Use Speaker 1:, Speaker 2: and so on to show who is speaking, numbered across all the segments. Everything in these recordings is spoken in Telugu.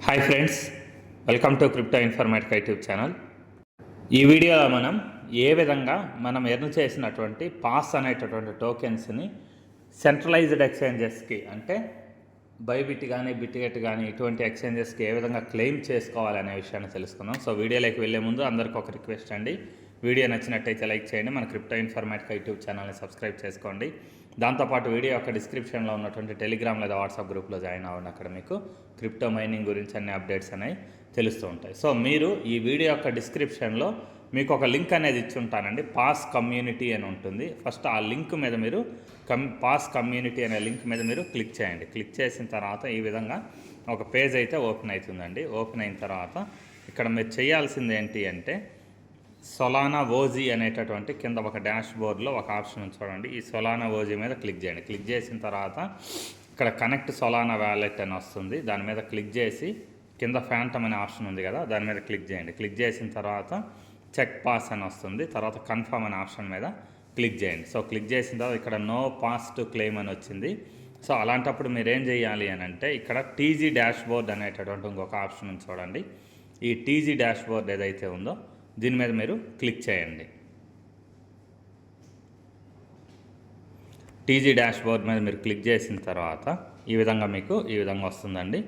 Speaker 1: Hi friends, welcome to crypto informatic YouTube channel. ఈ వీడియోలో మనం ఏ విధంగా మనం ఎర్న్ చేసినటువంటి పాస్ అనేటటువంటి టోకెన్స్ని సెంట్రలైజ్డ్ ఎక్స్చేంజెస్కి అంటే బైబిట్ కానీ బిట్గెట్ కానీ ఇటువంటి ఎక్స్చేంజెస్కి ఏ విధంగా క్లెయిమ్ చేసుకోవాలనే విషయాన్ని తెలుసుకుందాం. సో వీడియోలోకి వెళ్ళే ముందు అందరికీ ఒక రిక్వెస్ట్ అండి, వీడియో నచ్చినట్టయితే లైక్ చేయండి, మన క్రిప్టో ఇన్ఫర్మేటిక్ యూట్యూబ్ ఛానల్ని సబ్స్క్రైబ్ చేసుకోండి. దాంతోపాటు వీడియో యొక్క డిస్క్రిప్షన్లో ఉన్నటువంటి టెలిగ్రామ్ లేదా వాట్సాప్ గ్రూప్లో జాయిన్ అవ్వండి. అక్కడ మీకు క్రిప్టో మైనింగ్ గురించి అన్ని అప్డేట్స్ అనేవి తెలుస్తూ ఉంటాయి. సో మీరు ఈ వీడియో యొక్క డిస్క్రిప్షన్లో మీకు ఒక లింక్ అనేది ఇచ్చి ఉంటానండి, పాస్ కమ్యూనిటీ అని ఉంటుంది. ఫస్ట్ ఆ లింక్ మీద మీరు పాస్ కమ్యూనిటీ అనే లింక్ మీద మీరు క్లిక్ చేయండి. క్లిక్ చేసిన తర్వాత ఈ విధంగా ఒక పేజ్ అయితే ఓపెన్ అవుతుందండి. ఓపెన్ అయిన తర్వాత ఇక్కడ మీరు చేయాల్సింది ఏంటి అంటే సొలానా ఓజీ అనేటటువంటి కింద ఒక డాష్ బోర్డ్లో ఒక ఆప్షన్ ఉంది చూడండి. ఈ సొలానా ఓజీ మీద క్లిక్ చేయండి. క్లిక్ చేసిన తర్వాత ఇక్కడ కనెక్ట్ సొలానా వ్యాలెట్ అని వస్తుంది. దాని మీద క్లిక్ చేసి కింద ఫ్యాంటమ్ అనే ఆప్షన్ ఉంది కదా, దాని మీద క్లిక్ చేయండి. క్లిక్ చేసిన తర్వాత చెక్ పాస్ అని వస్తుంది. తర్వాత కన్ఫర్మ్ అనే ఆప్షన్ మీద క్లిక్ చేయండి. సో క్లిక్ చేసిన తర్వాత ఇక్కడ నో పాస్ టు క్లెయిమ్ అని వచ్చింది. సో అలాంటప్పుడు మీరు ఏం చేయాలి అని అంటే ఇక్కడ టీజీ డాష్ బోర్డ్ అనేటటువంటి ఇంకొక ఆప్షన్ ఉంది చూడండి. ఈ టీజీ డాష్ బోర్డ్ ఏదైతే ఉందో దీని మీద మీరు క్లిక్ చేయండి. టీజీ డాష్ బోర్డ్ మీద మీరు క్లిక్ చేసిన తర్వాత ఈ విధంగా మీకు ఈ విధంగా వస్తుందండి.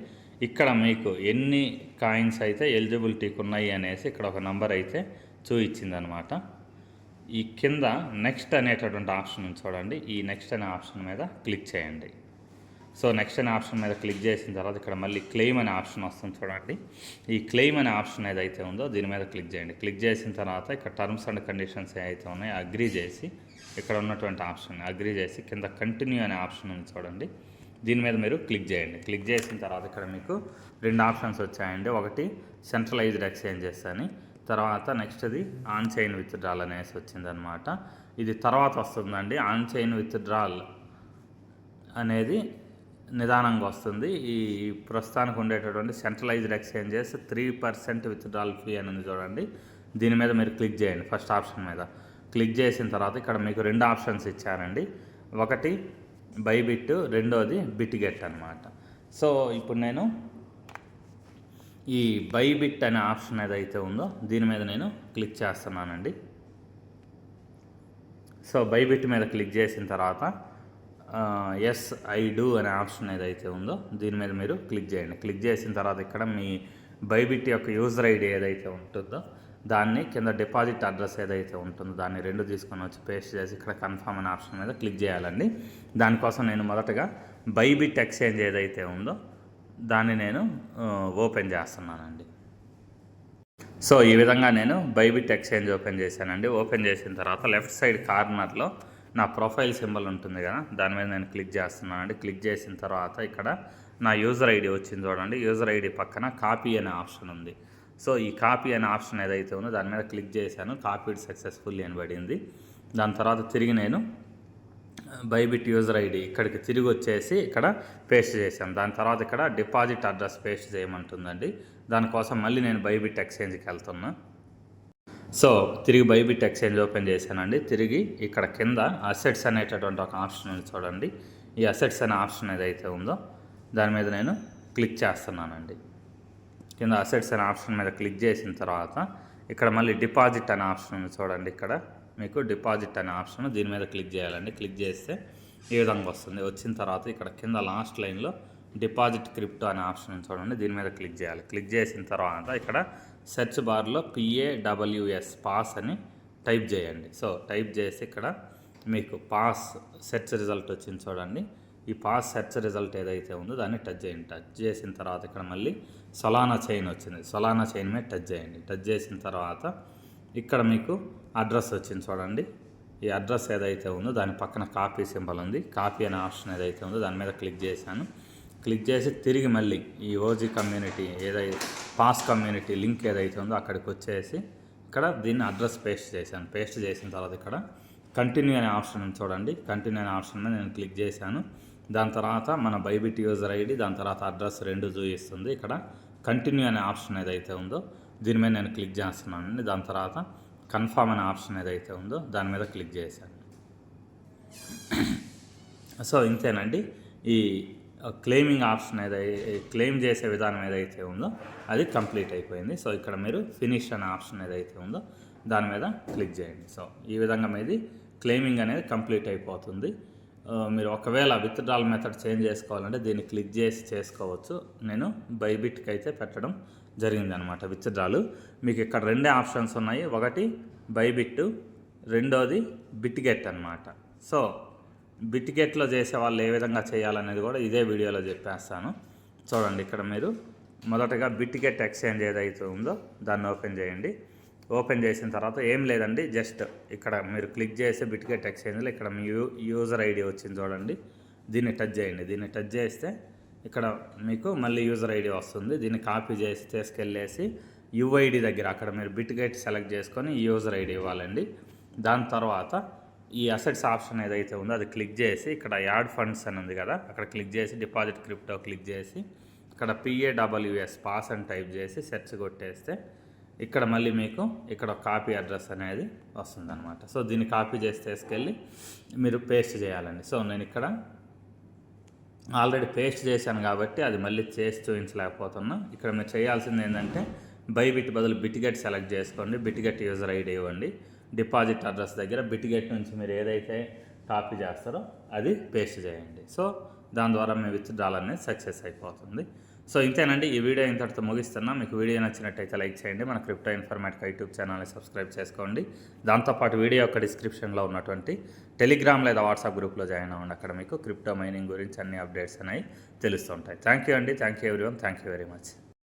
Speaker 1: ఇక్కడ మీకు ఎన్ని కాయిన్స్ అయితే ఎలిజిబిలిటీకి ఉన్నాయి అనేసి ఇక్కడ ఒక నంబర్ అయితే చూపించిందనమాట. ఈ కింద నెక్స్ట్ అనేటటువంటి ఆప్షన్ ఉంది చూడండి. ఈ నెక్స్ట్ అనే ఆప్షన్ మీద క్లిక్ చేయండి. సో నెక్స్ట్ అనే ఆప్షన్ మీద క్లిక్ చేసిన తర్వాత ఇక్కడ మళ్ళీ క్లెయిమ్ అనే ఆప్షన్ వస్తుంది చూడండి. ఈ క్లెయిమ్ అనే ఆప్షన్ ఏదైతే ఉందో దీని మీద క్లిక్ చేయండి. క్లిక్ చేసిన తర్వాత ఇక్కడ టర్మ్స్ అండ్ కండిషన్స్ ఏవైతే ఉన్నాయో అగ్రీ చేసి ఇక్కడ ఉన్నటువంటి ఆప్షన్ అగ్రీ చేసి కింద కంటిన్యూ అనే ఆప్షన్ ఉంది చూడండి. దీని మీద మీరు క్లిక్ చేయండి. క్లిక్ చేసిన తర్వాత ఇక్కడ మీకు రెండు ఆప్షన్స్ వచ్చాయండి. ఒకటి సెంట్రలైజ్డ్ ఎక్స్చేంజెస్ అని, తర్వాత నెక్స్ట్ది ఆన్ చైన్ విత్డ్రాల్ అనేసి వచ్చిందనమాట. ఇది తర్వాత వస్తుందండి. ఆన్ చైన్ విత్డ్రాల్ అనేది నిదానంగా వస్తుంది. ఈ ప్రస్తుతానికి ఉండేటటువంటి సెంట్రలైజ్డ్ ఎక్స్చేంజెస్ 3% విత్డ్రాల్ ఫీ అని ఉంది చూడండి. దీని మీద మీరు క్లిక్ చేయండి. ఫస్ట్ ఆప్షన్ మీద క్లిక్ చేసిన తర్వాత ఇక్కడ మీకు రెండు ఆప్షన్స్ ఇచ్చారండి. ఒకటి బైబిట్, రెండోది బిట్గెట్ అనమాట. సో ఇప్పుడు నేను ఈ బైబిట్ అనే ఆప్షన్ ఏదైతే ఉందో దీని మీద నేను క్లిక్ చేస్తున్నానండి. సో బైబిట్ మీద క్లిక్ చేసిన తర్వాత ఎస్ ఐ డూ అనే ఆప్షన్ ఏదైతే ఉందో దీని మీద మీరు క్లిక్ చేయండి. క్లిక్ చేసిన తర్వాత ఇక్కడ మీ బైబిట్ యొక్క యూజర్ ఐడి ఏదైతే ఉంటుందో దాన్ని కింద డిపాజిట్ అడ్రస్ ఏదైతే ఉంటుందో దాన్ని రెండు తీసుకొని వచ్చి పేస్ట్ చేసి ఇక్కడ కన్ఫర్మ్ అనే ఆప్షన్ మీద క్లిక్ చేయాలండి. దానికోసం నేను మొదటగా బైబిట్ ఎక్స్చేంజ్ ఏదైతే ఉందో దాన్ని నేను ఓపెన్ చేస్తున్నానండి. సో ఈ విధంగా నేను బైబిట్ ఎక్స్చేంజ్ ఓపెన్ చేశానండి. ఓపెన్ చేసిన తర్వాత లెఫ్ట్ సైడ్ కార్నర్లో నా ప్రొఫైల్ సింబల్ ఉంటుంది కదా, దాని మీద నేను క్లిక్ చేస్తున్నానండి. క్లిక్ చేసిన తర్వాత ఇక్కడ నా యూజర్ ఐడి వచ్చింది చూడండి. యూజర్ ఐడి పక్కన కాపీ అనే ఆప్షన్ ఉంది. సో ఈ కాపీ అనే ఆప్షన్ ఏదైతే ఉందో దాని మీద క్లిక్ చేశాను. కాపీడ్ సక్సెస్ఫుల్లీ అని పడింది. దాని తర్వాత తిరిగి నేను బైబిట్ యూజర్ ఐడి ఇక్కడికి తిరిగి వచ్చేసి ఇక్కడ పేస్ట్ చేశాను. దాని తర్వాత ఇక్కడ డిపాజిట్ అడ్రస్ పేస్ట్ చేయమంటుందండి. దానికోసం మళ్ళీ నేను బైబిట్ ఎక్స్చేంజ్కి వెళ్తున్నా. సో తిరిగి బైబిట్ ఎక్స్చేంజ్ ఓపెన్ చేశానండి. తిరిగి ఇక్కడ కింద అసెట్స్ అనేటటువంటి ఒక ఆప్షన్ ఉంది చూడండి. ఈ అసెట్స్ అనే ఆప్షన్ ఏదైతే ఉందో దాని మీద నేను క్లిక్ చేస్తున్నానండి. కింద అసెట్స్ అనే ఆప్షన్ మీద క్లిక్ చేసిన తర్వాత ఇక్కడ మళ్ళీ డిపాజిట్ అనే ఆప్షన్ ఉంది చూడండి. ఇక్కడ మీకు డిపాజిట్ అనే ఆప్షన్ దీని మీద క్లిక్ చేయాలండి. క్లిక్ చేస్తే ఈ విధంగా వస్తుంది. వచ్చిన తర్వాత ఇక్కడ కింద లాస్ట్ లైన్లో డిపాజిట్ క్రిప్టో అనే ఆప్షన్ ఉంది చూడండి. దీని మీద క్లిక్ చేయాలి. క్లిక్ చేసిన తర్వాత ఇక్కడ సెర్చ్ బార్లో PAWS పాస్ అని టైప్ చేయండి. సో టైప్ చేసి ఇక్కడ మీకు పాస్ సెర్చ్ రిజల్ట్ వచ్చింది చూడండి. ఈ పాస్ సెర్చ్ రిజల్ట్ ఏదైతే ఉందో దాన్ని టచ్ చేయండి. టచ్ చేసిన తర్వాత ఇక్కడ మళ్ళీ సొలానా చైన్ వచ్చింది. సొలానా చైన్ మీద టచ్ చేయండి. టచ్ చేసిన తర్వాత ఇక్కడ మీకు అడ్రస్ వచ్చింది చూడండి. ఈ అడ్రస్ ఏదైతే ఉందో దాని పక్కన కాపీ సింబల్ ఉంది. కాపీ అనే ఆప్షన్ ఏదైతే ఉందో దాని మీద క్లిక్ చేశాను. క్లిక్ చేసి తిరిగి మళ్ళీ ఈ ఓజీ కమ్యూనిటీ ఏదైతే పాస్ కమ్యూనిటీ లింక్ ఏదైతే ఉందో అక్కడికి వచ్చేసి ఇక్కడ దీన్ని అడ్రస్ పేస్ట్ చేశాను. పేస్ట్ చేసిన తర్వాత ఇక్కడ కంటిన్యూ అనే ఆప్షన్ ఉంది చూడండి. కంటిన్యూ అనే ఆప్షన్ మీద నేను క్లిక్ చేశాను. దాని తర్వాత మన బైబిట్ యూజర్ ఐడి దాని తర్వాత అడ్రస్ రెండు చూపిస్తుంది. ఇక్కడ కంటిన్యూ అనే ఆప్షన్ ఏదైతే ఉందో దీని మీద నేను క్లిక్ చేస్తున్నానండి. దాని తర్వాత కన్ఫర్మ్ అనే ఆప్షన్ ఏదైతే ఉందో దాని మీద క్లిక్ చేశాను. సో ఇంతేనండి. ఈ క్లెయిమింగ్ ఆప్షన్ క్లెయిమ్ చేసే విధానం ఏదైతే ఉందో అది కంప్లీట్ అయిపోయింది. సో ఇక్కడ మీరు ఫినిష్ అనే ఆప్షన్ ఏదైతే ఉందో దాని మీద క్లిక్ చేయండి. సో ఈ విధంగా మీది క్లెయిమింగ్ అనేది కంప్లీట్ అయిపోతుంది. మీరు ఒకవేళ విత్డ్రాల్ మెథడ్ చేంజ్ చేసుకోవాలంటే దీన్ని క్లిక్ చేసి చేసుకోవచ్చు. నేను బైబిట్కి అయితే పెట్టడం జరిగిందనమాట విత్డ్రాలు. మీకు ఇక్కడ రెండే ఆప్షన్స్ ఉన్నాయి. ఒకటి బైబిట్, రెండోది బిట్గెట్ అనమాట. సో బిట్గెట్లో చేసే వాళ్ళు ఏ విధంగా చేయాలనేది కూడా ఇదే వీడియోలో చెప్పేస్తాను. చూడండి, ఇక్కడ మీరు మొదటగా బిట్గెట్ ఎక్స్చేంజ్ ఏదైతే ఉందో దాన్ని ఓపెన్ చేయండి. ఓపెన్ చేసిన తర్వాత ఏం లేదండి, జస్ట్ ఇక్కడ మీరు క్లిక్ చేసి బిట్గెట్ ఎక్స్చేంజ్లో ఇక్కడ మీ యూజర్ ఐడి వచ్చింది చూడండి, దీన్ని టచ్ చేయండి. దీన్ని టచ్ చేస్తే ఇక్కడ మీకు మళ్ళీ యూజర్ ఐడి వస్తుంది. దీన్ని కాపీ చేసి తీసుకెళ్ళేసి యుఐడి దగ్గర అక్కడ మీరు బిట్గెట్ సెలెక్ట్ చేసుకొని యూజర్ ఐడి ఇవ్వాలండి. దాని తర్వాత ఈ అసెట్స్ ఆప్షన్ ఏదైతే ఉందో అది క్లిక్ చేసి ఇక్కడ యాడ్ ఫండ్స్ అని ఉంది కదా, అక్కడ క్లిక్ చేసి డిపాజిట్ క్రిప్టో క్లిక్ చేసి ఇక్కడ PAWS పాస్ అని టైప్ చేసి సెర్చ్ కొట్టేస్తే ఇక్కడ మళ్ళీ మీకు ఇక్కడ కాపీ అడ్రస్ అనేది వస్తుందన్నమాట. సో దీన్ని కాపీ చేసి తీసుకెళ్ళి మీరు పేస్ట్ చేయాలండి. సో నేను ఇక్కడ ఆల్రెడీ పేస్ట్ చేశాను కాబట్టి అది మళ్ళీ చేసి చూపించలేకపోతున్నా. ఇక్కడ మీరు చేయాల్సింది ఏంటంటే బైబిట్ బదులు బిట్గెట్ సెలెక్ట్ చేసుకోండి, బిట్గెట్ యూజర్ ఐడి ఇవ్వండి, డిపాజిట్ అడ్రస్ దగ్గర బిట్గెట్ నుంచి మీరు ఏదైతే కాపీ చేస్తారో అది పేస్ట్ చేయండి. సో దాని ద్వారా మీ విత్డ్రాల్ అనేది సక్సెస్ అయిపోతుంది. సో ఇంతేనండి, ఈ వీడియో ఇంతటితో ముగిస్తున్నా. మీకు వీడియో నచ్చినట్టయితే లైక్ చేయండి. మన క్రిప్టో ఇన్ఫర్మేటిక్ యూట్యూబ్ ఛానల్ని సబ్స్క్రైబ్ చేసుకోండి. దాంతోపాటు వీడియో యొక్క డిస్క్రిప్షన్లో ఉన్నటువంటి టెలిగ్రామ్ లేదా వాట్సాప్ గ్రూప్లో జాయిన్ అవ్వండి. అక్కడ మీకు క్రిప్టో మైనింగ్ గురించి అన్ని అప్డేట్స్ అనేవి తెలుస్తుంటాయి. థ్యాంక్ యూ అండి. Thank you everyone. Thank you very much.